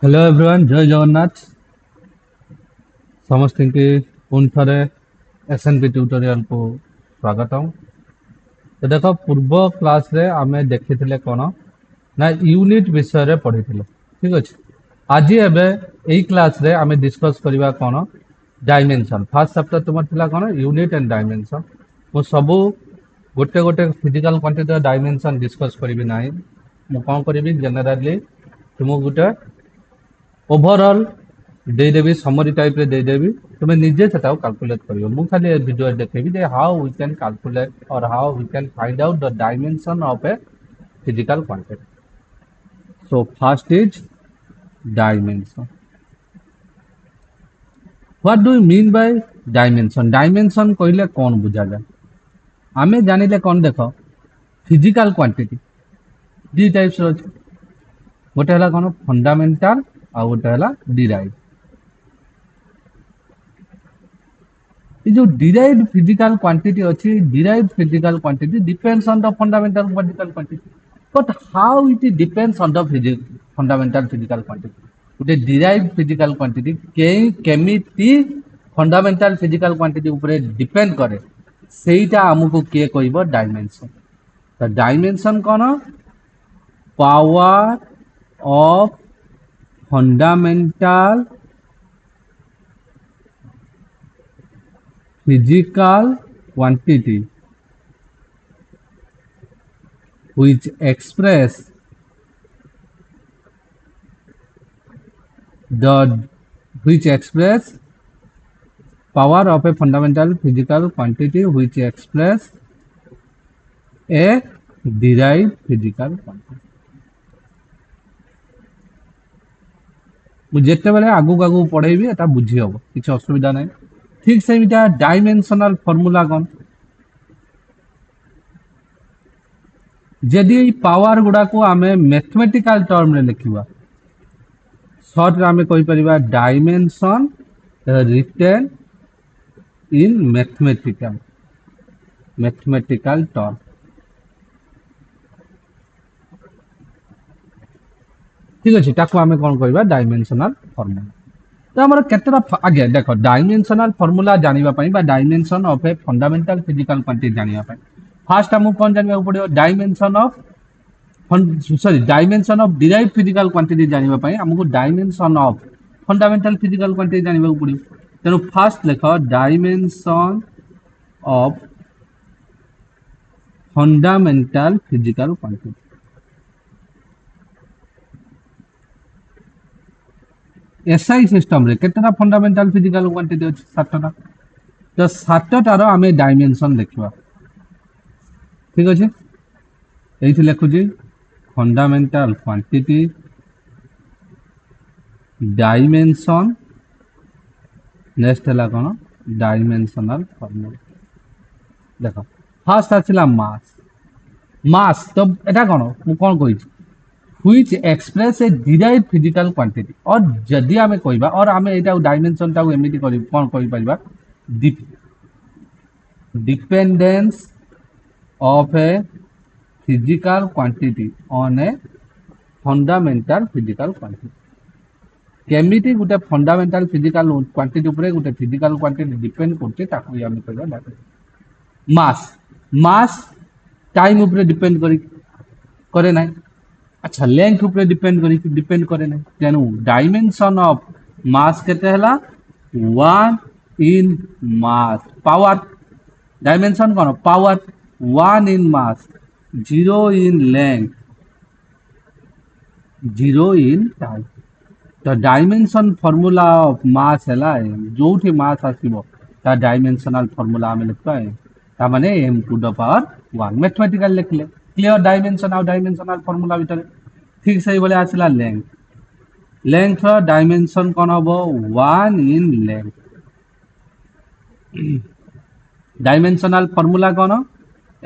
Hello everyone जय जगन्नाथ समस्त की पुणी थे एसएनपी ट्यूटोरियल को स्वागतम। तो देखो पूर्व क्लास रे आमे देखिथिले कोन ना यूनिट विषय रे पढ़िथिले। ठीक अछि। आज एबे एई क्लास रे आमे डिस्कस करिवा कोन डायमेंशन। फर्स्ट चैप्टर तुमर थिला कोन यूनिट एंड डायमेंशन। मु सबु गोटे गोटे फिजिकल क्वांटिटी डायमेंशन डिस्कस करिवि नाही। मु कोन करिवि जनरली तुमु गोटे ओवरऑल देदेवी समरी टाइप रे देदेवी तुम्हें निजे से कैलकुलेट करियो। मु खाली वीडियो देखेबी जे हाउ वी कैन कैलकुलेट और how we can find out the dimension of a physical quantity. So first is dimension. What do you mean by dimension? Dimension कहले कौन बुझा जाए? आमे जानिले कौन देखो फिजिकल क्वांटिटी दी टाइप्स रो अछि। गोटे हला कोन फंडामेंटल आ गोटे हला डिराइव। ये जो derived physical quantity अच्छी derived physical quantity depends on the fundamental physical quantity. But how it depends on the fundamental physical quantity? ଗୋଟେ derived physical quantity କେମିତି fundamental physical quantity ଉପରେ depend करे ସେଇଟା ଆମକୁ କିଏ କହିବ dimension। ତ dimension କଣ? Power of fundamental physical quantity which express the which express power of a fundamental physical quantity which express a derived physical quantity। जिते बेले आगु आगु पढ़ेबी एटा बुझी हबो किछ असुविधा नै। ठीक सेमिटा डायमेंशनल फार्मूला कोन? जदि पावर गुडा को आमे मैथमेटिकल टर्म रे लिखिबा शॉर्ट रे आमे कहि परिबा dimension written in mathematical term. ठीक अछि ताको आमे कोन कहबा डायमेंशनल फार्मूला। तो हमर केतरा आगे देखो डायमेंशनल फार्मूला जानिबा पई बा dimension of a fundamental physical quantity जानिबा पई फास्ट हमु कोन जानिबा पड़ियो dimension of sorry dimension of derived physical quantity जानिबा पई हमकु dimension of fundamental physical quantity जानिबा पड़ियो। तेनु फास्ट लेखो dimension of fundamental physical quantity. SI system रे केतना फंडामेंटल फिजिकल क्वांटिटी अछि? 7टा। तो 7टार आमे डायमेंशन देखिबा। ठीक अछि। एइथि लेखुजी फंडामेंटल क्वांटिटी डायमेंशन नेक्स्ट हला कोन डायमेंशनल फार्मूला। देखो फर्स्ट आछिला मास। मास तो एटा कोन मु कोन कहि which express a derived physical quantity और जदि आमे कहबा और आमे एटा डायमेंशन ता एमिति करि कोन कहि परिबा dependence of a physical quantity on a fundamental physical quantity। केमिति गुटे फंडामेंटल फिजिकल क्वांटिटी ऊपर गुटे फिजिकल क्वांटिटी डिपेंड करते ताकू आमे कहबा डायमेंशन। मास मास टाइम ऊपर डिपेंड करे नाही। अच्छा लेंथ ऊपर डिपेंड करे नाही। तेनु डायमेंशन ऑफ मास केते हला 1 इन मास पावर डायमेंशन कोन power 1 in mass 0 in length 0 in time. तो डायमेंशन फार्मूला ऑफ मास हला जोठी मास आसीबो ता डायमेंशनल फार्मूला हम लिखता है ता माने m to the power 1 mathematical लिखले क्लियर डायमेंशन और डायमेंशनल फार्मूला भीतर। ठीक सही बोले आसला लेंथ लेंथ डायमेंशन कोन हबो 1 इन लेंथ। डायमेंशनल फार्मूला कोन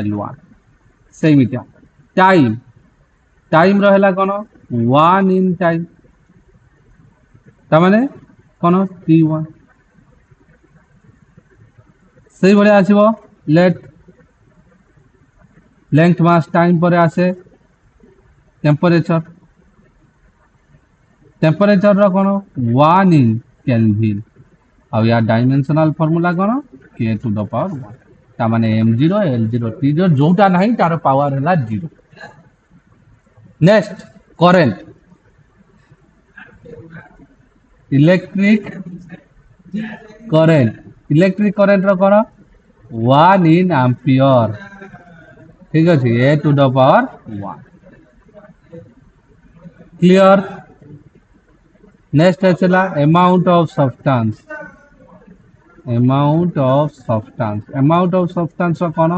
l1 सेमिटा। टाइम टाइम रहला कोन 1 इन टाइम तामाने कोन t1 सही बळे आसीबो लेट लेंथ मास टाइम पर आसे टेम्परेचर टेम्परेचर रो कोन 1 इन केल्विन आ या डायमेंशनल फार्मूला कोन k टू द पावर 1 ता माने m0 l0 t0 जोटा नाही तार पावर हला 0 नेक्स्ट करंट इलेक्ट्रिक करंट रो कोन 1 इन एम्पियर ठीक अछि a to the power 1 clear next है अमाउंट ऑफ सब्सटेंस कौन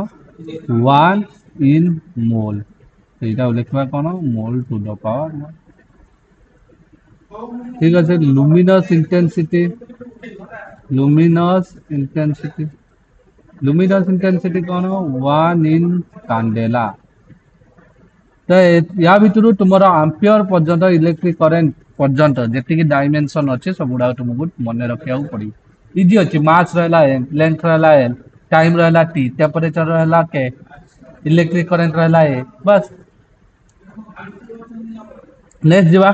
1 इन मोल तो लिखा कौन मोल टू द पावर ठीक है लुमिनस इंटेंसिटी कौन 1 इन कैंडेला तो या भितर तुम एम्पियर पर्यंत इलेक्ट्रिक करेंट पर्यंत जी डायमेंशन अच्छे सब गुड़ा तुमको मन रखा पड़ो इजी अच्छे मास रहा एम लेंथ रहा एल टाइम रहा टी टेम्परेचर रहा के इलेक्ट्रिक करेंट रहा ए बस नेक्स्ट जीवा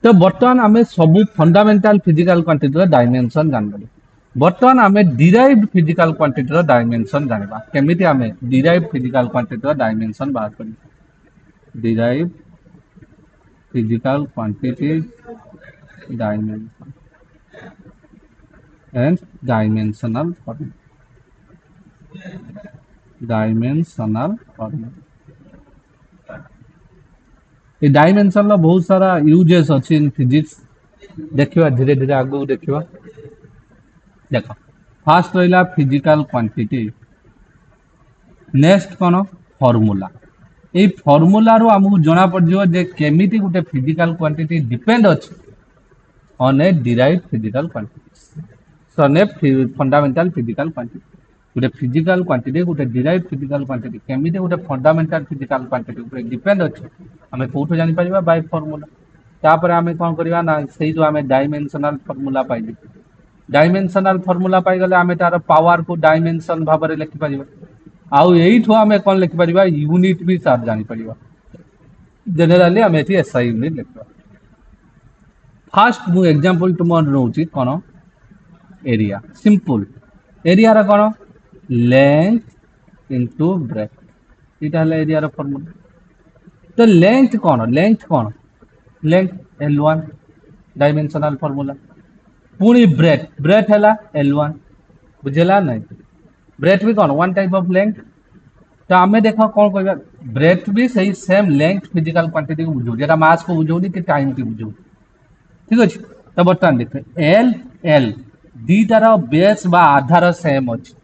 तो बर्तमान आम सब फंडामेंटल फिजिकल क्वांटिटी डायमेंशन जानबे बर्तमान आम डिराइव्ड फिजिकल क्वांटिटी डायमेंशन जानवा केमिति आम डिराइव्ड फिजिकल क्वांटिटी डायमेंशन बाहर कर derived physical quantity dimension and dimensional formula ये डायमेंशन ला बहुत सारा यूजेस अच्छी इन फिजिक्स देखिवा धीरे धीरे आगु देखिवा देखो फास्ट रहा फिजिकल क्वांटिटी नेक्स्ट कौन फॉर्मूला ये फॉर्मूला रो हमको जना पड़ जो जे केमिति गुटे फिजिकल क्वांटिटी डिपेंड अछि on A derived physical quantity सो ने फंडामेंटल फिजिकल क्वांटिटी गुटे फिजिकल क्वांटिटी गुटे डिराइव्ड फिजिकल क्वांटिटी केमिति गुटे फंडामेंटल फिजिकल क्वांटिटी ऊपर डिपेंड अछि हमें कोठो जानि परिबा बाय फॉर्मूला तापर हमें कोन करबा ना सेही जो हमें डायमेंशनल फॉर्मूला पाइ डायमेंशनल फॉर्मूला पाई गले आमे तार पावर को डायमेंशन भाव में लिखि परिबा आउ एठो आमे कोन लिखि परिबा यूनिट भी साथ जानि परिबा जनरली आमे एथि एसआई यूनिट लिखबा फर्स्ट मु एग्जांपल तुमन रहउची कोन एरिया सिंपल एरिया रा कोन लेंथ इनटू ब्रेथ इटा हला एरिया रा फॉर्मूला तो लेंथ L1 डायमेंशनल फॉर्मूला पुणी ब्रेथ है L1 बुझेला नहीं ब्रेथ भी कौन वन टाइप ऑफ लेंथ तो आम देख कौन कह ब्रेथ भी सही सेम लेंथ फिजिकल क्वांटिटी को बुझो जेटा मास को बुझौनी कि टाइम की बुझो ठीक अच्छे तो बर्तमान देख एल दीटार बेस बा आधार सेम अच्छे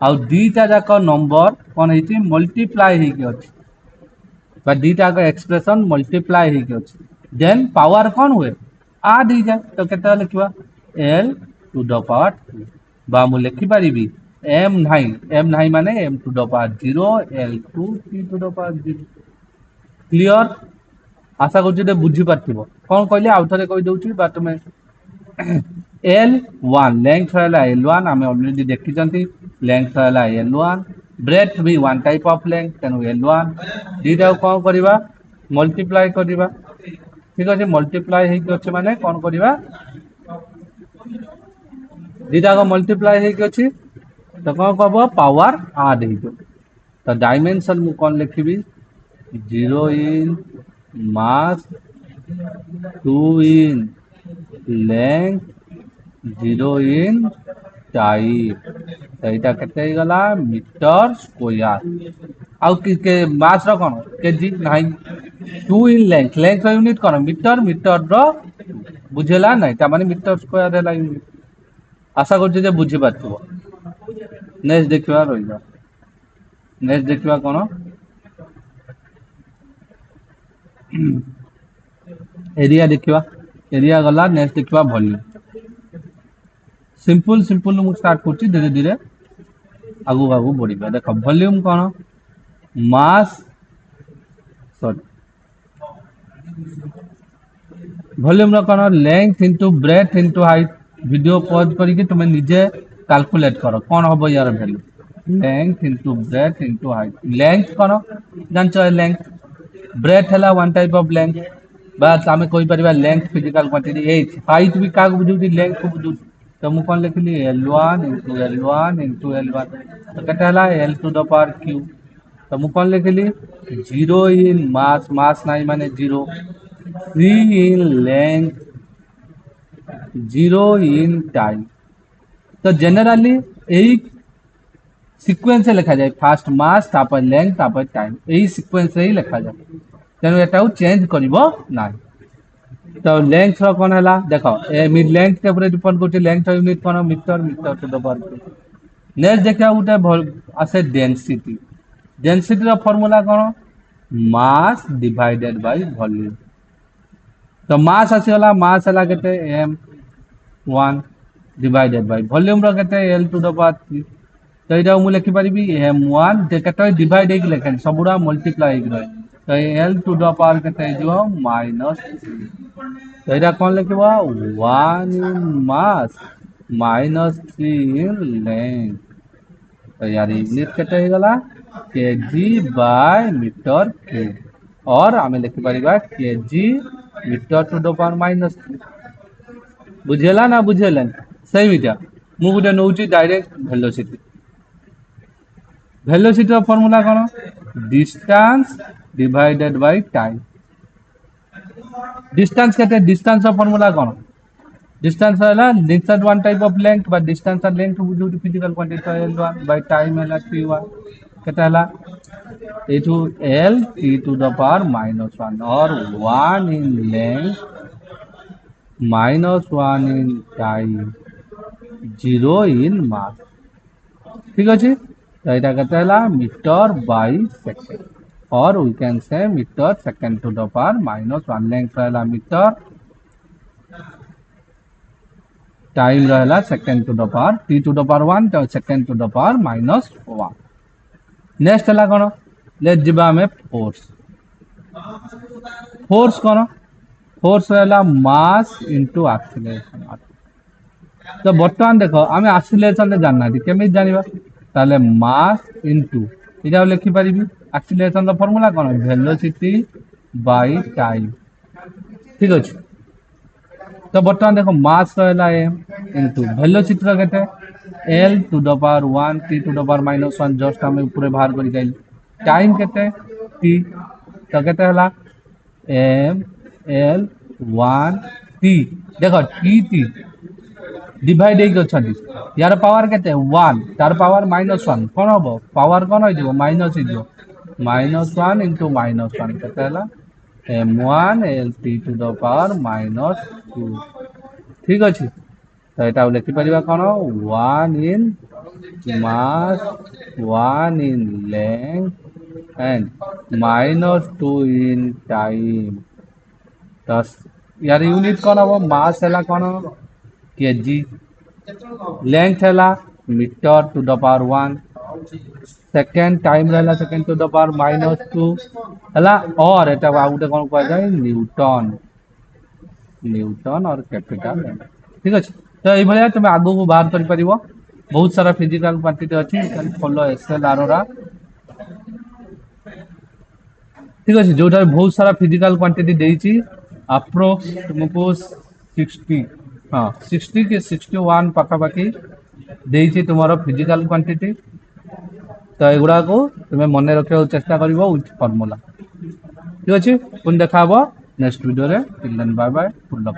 आउ दीटा जाक नंबर कौन है मल्टीप्लाई हो दीटा एक्सप्रेशन मल्टीप्लाई हो देन पावर कौन हुए आड हो जाए तो केते लिखवा L टू द पावर 2 बा मु लिखि परिबी m9 माने m to the power 0 L2 t to the power 0 clear आशा करछि जे बुझी पारथिबो कोन कहले आउ थरे कहि दउछि बा तुमे L1 लेंथ रहला L1 हमें ऑलरेडी देखि जंती लेंथ रहला L1 ब्रेथ भी वन टाइप ऑफ लेंथ तेनु L1 दीटा कोन करबा मल्टीप्लाई करबा ठीक अछि मल्टीप्लाई हे कि माने कोन करबा दीटा को मल्टीप्लाई हे कि तो कौन कह पावर आड हो तो डायमेंशन मु कौन लिखी 0 इन मास 2 इन लेंथ 0 इन टाइम तो यहाँ के गला मीटर स्क्वायर आउ के मास रो कौन केजी नहीं 2 इन लेंथ यूनिट कौन मीटर रो बुझेला नहीं ता माने मीटर स्क्वायर है यूनिट आशा कर बुझी पार्थिव नेक्स्ट देखा रहा नेक्स्ट देखा कौन एरिया देखा एरिया गला नेक्स्ट देखा वॉल्यूम सिंपल मु स्टार्ट कर धीरे धीरे आगू आगू बढ़िया देख वॉल्यूम कौन मास सॉरी वॉल्यूम कौन length into breadth into height video pause करके तुम्हें निजे कैलकुलेट करो कौन हम यार value length into breadth into height length कौन जान लेंथ ब्रेथ है वन टाइप ऑफ लेंथ बस आम कही पार length physical quantity H height भी क्या बुझे लेंथ को बुझे तो मुझे कौन लिखली L1 into L1 into L1 तो क्या L to the power Q तो मुझे कौन लिखली जीरो इन मास नहीं माने zero three in length zero in time तो जनरली यही सिक्वेन्स लिखा जाए फास्ट मास तापर लेंथ तापर टाइम यही सिक्वेन्स ही लिखा जाए तेणु एटा चेंज करिवो ना तो लेंथ कौन है देख मिड लेंथ के ऊपर डिपेंड कर लेंथ यूनिट कौन metre metre to the power next देखा गोटे आसे डेंसिटी डेंसिटी फॉर्मूला कौन मास डिवाइडेड बाय वॉल्यूम तो मास आसीगला मास है केते m1 डिवाइडेड बाय वॉल्यूम रो केते l टू द पावर 3 तो ये मुझे लिखिपारि m1 केते डिवाइड हो लिखे सबुरा मल्टीप्लाई हो रहे तो l टू द पावर केते माइनस तो ये कौन लिख 1 in mass minus 3 in length तो यार यूनिट केते हो गला केजी बाय मीटर क्यूब और आम लिखिपार KG metre to the power minus 3 बुझेला ना बुझेला सेमिटा मु गोटे नौ डायरेक्ट वेलोसिटी वेलोसिटी फॉर्मूला कौन distance divided by time distance केते डिस्टेंस फॉर्मूला कौन डिस्टेंस है distance one type of length but distance length बुझू physical quantity L1 by time है T1 केते हला इटू L T to the power -1 और 1 इन लेंथ -1 इन टाइम 0 इन मास ठीक अच्छे तो यहाँ कहते मीटर बाय सेकेंड और we can say metre second to the power -1 length रहा मीटर टाइम रहा second to the power t to the power 1 तो second to the power -1 next है कौन लेट जीवा आम फोर्स फोर्स कौन फोर्स रहा मास इंटू एक्सीलरेशन तो बर्तमान देख आम एक्सीलरेशन जानना केमी जाना ताले मास इंटू ये लिखिपारि एक्सीलरेशन फॉर्मूला कौन वेलोसिटी बाय टाइम ठीक अच्छे तो बर्तमान देखो मास रहा एम इंटू वेलोसिटी केते L to the power 1 T to the power -1 just आम ऊपर बाहर कर टाइम केते टी तो केते हला एम एल 1 टी देखो टी टी डिवाइड यार पावर केते 1 तार पावर -1 कौन हम पावर कौन हो माइनस -1 इंटू -1 केते हला m1 l t to the power -2 ठीक अच्छे तो यहाँ लिखिपार कौन 1 in mass 1 in length and -2 in time तो यार यूनिट कौन हम मास है कौन केजी लेंथ है metre to the power 1 second time रहा सेकेंड टू द पावर -2 है और एटा गोटे कौन कहुए न्यूटन न्यूटन और कैपिटल ठीक अच्छे तो ये तुम आग को बाहर कर पार बहुत सारा फिजिकल क्वांटिटी अच्छी फॉलो SLR ठीक अच्छे जो बहुत सारा फिजिकल क्वांटिटी देती अप्रोक्स तुमको 60 हाँ 60 के 61 पाखापाखि देती तुम फिजिकल क्वांटिटी तो युवा को तुम्हें मन रखा चेष्टा कर फॉर्मूला ठीक अच्छे पुणी देखा नेक्स्ट वीडियो रे बाय बाय फुल लक।